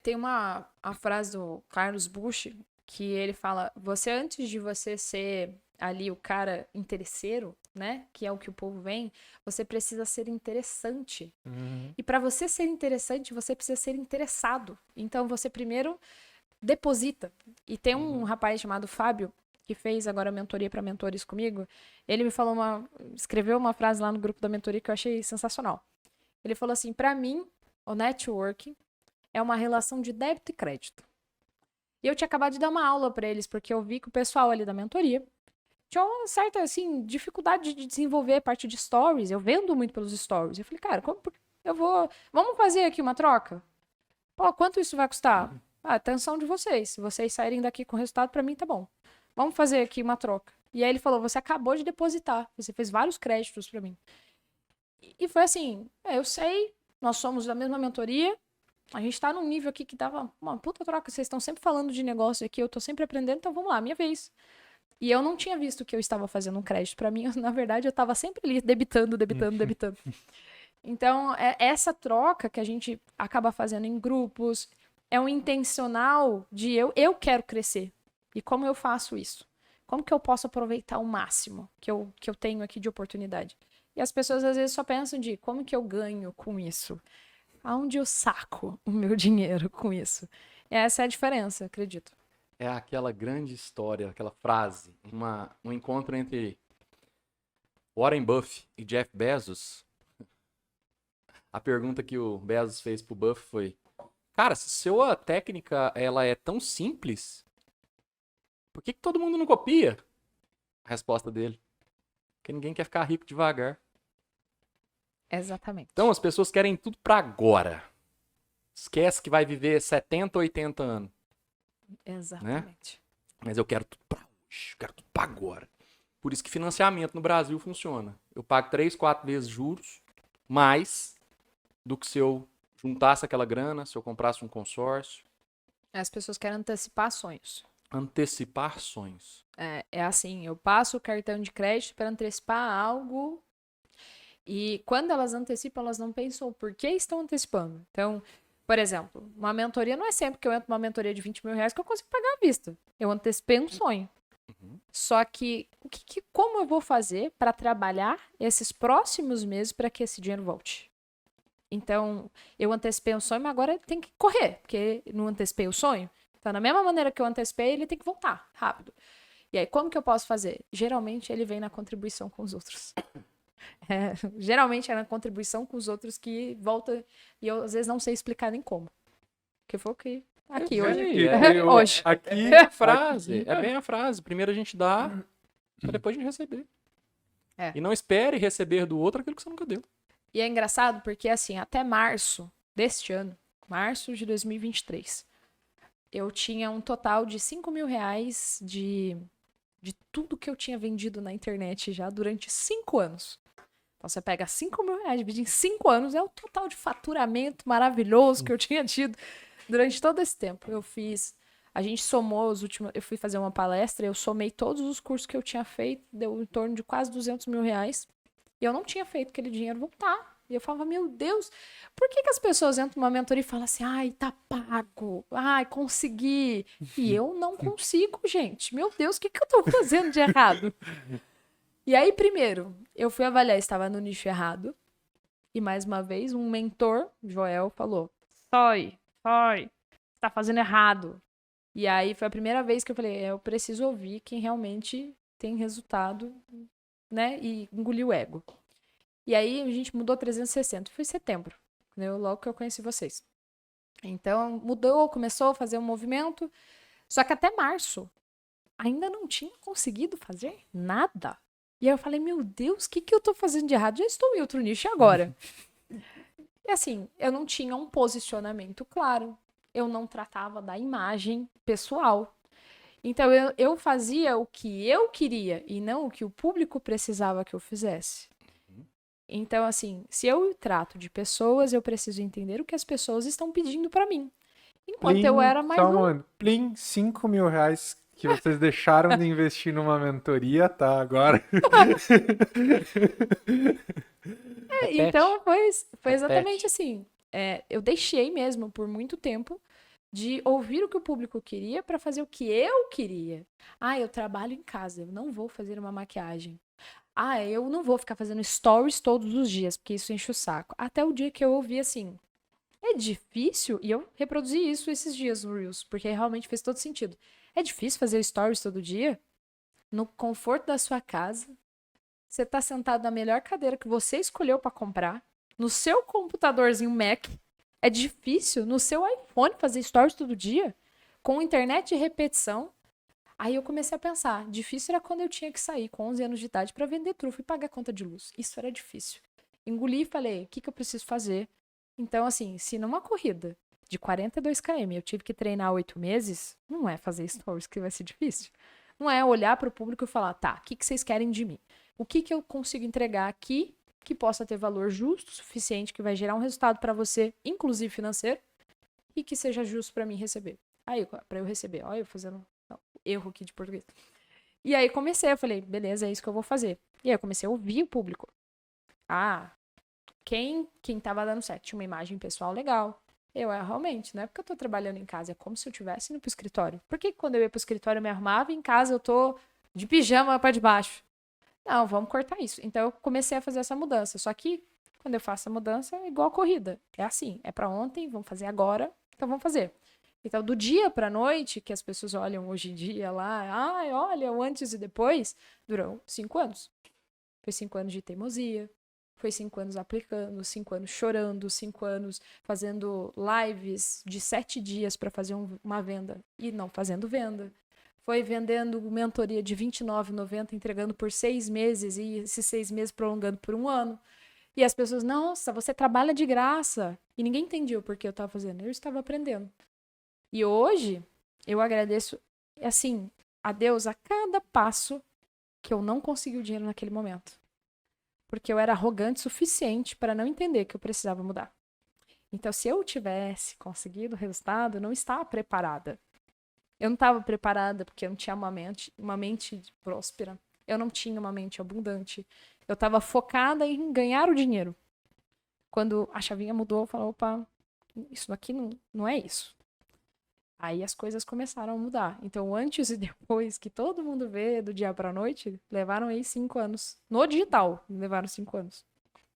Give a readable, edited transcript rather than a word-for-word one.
Tem a frase do Carlos Bush que ele fala: você, antes de você ser ali o cara interesseiro, né? Que é o que o povo vem, você precisa ser interessante. Uhum. E para você ser interessante, você precisa ser interessado. Então você primeiro deposita. E tem um Uhum. rapaz chamado Fábio que fez agora mentoria para mentores comigo. Ele me falou escreveu uma frase lá no grupo da mentoria que eu achei sensacional. Ele falou assim: para mim, o networking é uma relação de débito e crédito. E eu tinha acabado de dar uma aula para eles, porque eu vi que o pessoal ali da mentoria tinha uma certa, assim, dificuldade de desenvolver a parte de stories. Eu vendo muito pelos stories. Eu falei, cara, como eu vou. Vamos fazer aqui uma troca? Pô, quanto isso vai custar? Ah, atenção de vocês. Se vocês saírem daqui com resultado, para mim tá bom. Vamos fazer aqui uma troca. E aí ele falou: você acabou de depositar. Você fez vários créditos para mim. E foi assim: eu sei, nós somos da mesma mentoria. A gente tá num nível aqui que dava uma puta troca. Vocês estão sempre falando de negócio aqui, eu tô sempre aprendendo, então vamos lá, minha vez. E eu não tinha visto que eu estava fazendo um crédito para mim. Na verdade, eu estava sempre ali debitando, debitando, debitando. Então, essa troca que a gente acaba fazendo em grupos é um intencional de eu quero crescer. E como eu faço isso? Como que eu posso aproveitar o máximo que eu tenho aqui de oportunidade? E as pessoas às vezes só pensam de como que eu ganho com isso? Aonde eu saco o meu dinheiro com isso? Essa é a diferença, acredito. É aquela grande história, aquela frase, um encontro entre Warren Buffett e Jeff Bezos. A pergunta que o Bezos fez pro Buffett foi: cara, se sua técnica ela é tão simples, por que todo mundo não copia? A resposta dele: porque ninguém quer ficar rico devagar. Então Exatamente. as pessoas querem tudo pra agora. Esquece que vai viver 70, 80 anos, né? Exatamente. Mas eu quero tudo pra hoje, eu quero tudo pra agora. Por isso que financiamento no Brasil funciona. Eu pago 3, 4 vezes juros, mais do que se eu juntasse aquela grana, se eu comprasse um consórcio. As pessoas querem antecipar sonhos. Antecipar sonhos. É assim, eu passo o cartão de crédito para antecipar algo e quando elas antecipam, elas não pensam por que estão antecipando. Então, por exemplo, uma mentoria não é sempre que eu entro numa mentoria de 20 mil reais que eu consigo pagar à vista. Eu antecipei um sonho. Uhum. Só que, como eu vou fazer para trabalhar esses próximos meses para que esse dinheiro volte? Então, eu antecipei um sonho, mas agora ele tem que correr, porque não antecipei o sonho. Então, da mesma maneira que eu antecipei, ele tem que voltar rápido. E aí, como que eu posso fazer? Geralmente, ele vem na contribuição com os outros. Geralmente, é na contribuição com os outros que volta e eu, às vezes, não sei explicar nem como. Que foi o que... Eu Aqui, hoje. sei, Hoje. aqui é a frase. É bem a frase. Primeiro a gente dá, para depois a gente receber. É. E não espere receber do outro aquilo que você nunca deu. E é engraçado porque, assim, até março deste ano, março de 2023, eu tinha um total de 5 mil reais de tudo que eu tinha vendido na internet já durante 5 anos. Então você pega 5 mil reais, divide em 5 anos, é o total de faturamento maravilhoso que eu tinha tido durante todo esse tempo. A gente somou os últimos, eu fui fazer uma palestra, eu somei todos os cursos que eu tinha feito, deu em torno de quase 200 mil reais. E eu não tinha feito aquele dinheiro voltar. E eu falava, meu Deus, por que as pessoas entram numa mentoria e falam assim, ai, tá pago, ai, consegui. E eu não consigo, gente. Meu Deus, o que eu tô fazendo de errado? E aí, primeiro, eu fui avaliar, estava no nicho errado. E mais uma vez, um mentor, Joel, falou: sai, tá fazendo errado. E aí foi a primeira vez que eu falei: eu preciso ouvir quem realmente tem resultado, né? E engoliu o ego. E aí a gente mudou 360. Foi em setembro, né? Logo que eu conheci vocês. Então mudou, começou a fazer um movimento. Só que até março ainda não tinha conseguido fazer nada. E aí eu falei, meu Deus, o que eu tô fazendo de errado? Já estou em outro nicho agora. E assim, eu não tinha um posicionamento claro. Eu não tratava da imagem pessoal. Então eu fazia o que eu queria e não o que o público precisava que eu fizesse. Então, assim, se eu trato de pessoas, eu preciso entender o que as pessoas estão pedindo pra mim. Enquanto eu Plim, era mais só um um. momento. Plim, 5 mil reais que vocês deixaram de investir numa mentoria, tá? Agora. Repete. Então, foi exatamente Repete. assim. Eu deixei mesmo por muito tempo. de ouvir o que o público queria para fazer o que eu queria. Ah, eu trabalho em casa, eu não vou fazer uma maquiagem. Ah, eu não vou ficar fazendo stories todos os dias, porque isso enche o saco. Até o dia que eu ouvi assim, é difícil, e eu reproduzi isso esses dias no Reels, porque realmente fez todo sentido. É difícil fazer stories todo dia? No conforto da sua casa, você tá sentado na melhor cadeira que você escolheu para comprar, no seu computadorzinho Mac. É difícil no seu iPhone fazer stories todo dia, com internet de repetição. Aí eu comecei a pensar, difícil era quando eu tinha que sair com 11 anos de idade para vender trufa e pagar conta de luz. Isso era difícil. Engoli e falei, o que eu preciso fazer? Então, assim, se numa corrida de 42 km eu tive que treinar 8 meses, não é fazer stories que vai ser difícil. Não é olhar para o público e falar, tá, o que vocês querem de mim? O que eu consigo entregar aqui que possa ter valor justo, suficiente, que vai gerar um resultado para você, inclusive financeiro, e que seja justo para mim receber. Aí, para eu receber, olha eu fazendo erro aqui de português. E aí comecei, eu falei, beleza, é isso que eu vou fazer. E aí eu comecei a ouvir o público. Ah, quem tava dando certo tinha uma imagem pessoal legal. Eu, realmente, não é porque eu tô trabalhando em casa, é como se eu tivesse indo pro escritório. Por que quando eu ia pro escritório eu me arrumava e em casa eu tô de pijama para debaixo? Não, vamos cortar isso. Então eu comecei a fazer essa mudança. Só que quando eu faço a mudança é igual a corrida. É assim, é para ontem, vamos fazer agora, então vamos fazer. Então do dia para noite, que as pessoas olham hoje em dia lá, olha, o antes e depois, durou 5 anos. Foi 5 anos de teimosia, foi 5 anos aplicando, 5 anos chorando, 5 anos fazendo lives de 7 dias para fazer uma venda e não fazendo venda. Foi vendendo mentoria de R$29,90, entregando por 6 meses e esses 6 meses prolongando por 1 ano. E as pessoas, nossa, você trabalha de graça. E ninguém entendia o porquê eu estava fazendo. Eu estava aprendendo. E hoje, eu agradeço, assim, a Deus a cada passo que eu não consegui o dinheiro naquele momento. Porque eu era arrogante o suficiente para não entender que eu precisava mudar. Então, se eu tivesse conseguido o resultado, eu não estava preparada. Eu não estava preparada porque eu não tinha uma mente próspera. Eu não tinha uma mente abundante. Eu estava focada em ganhar o dinheiro. Quando a chavinha mudou, eu falei, opa, isso aqui não é isso. Aí as coisas começaram a mudar. Então, antes e depois, que todo mundo vê do dia para a noite, levaram aí 5 anos. No digital, levaram 5 anos.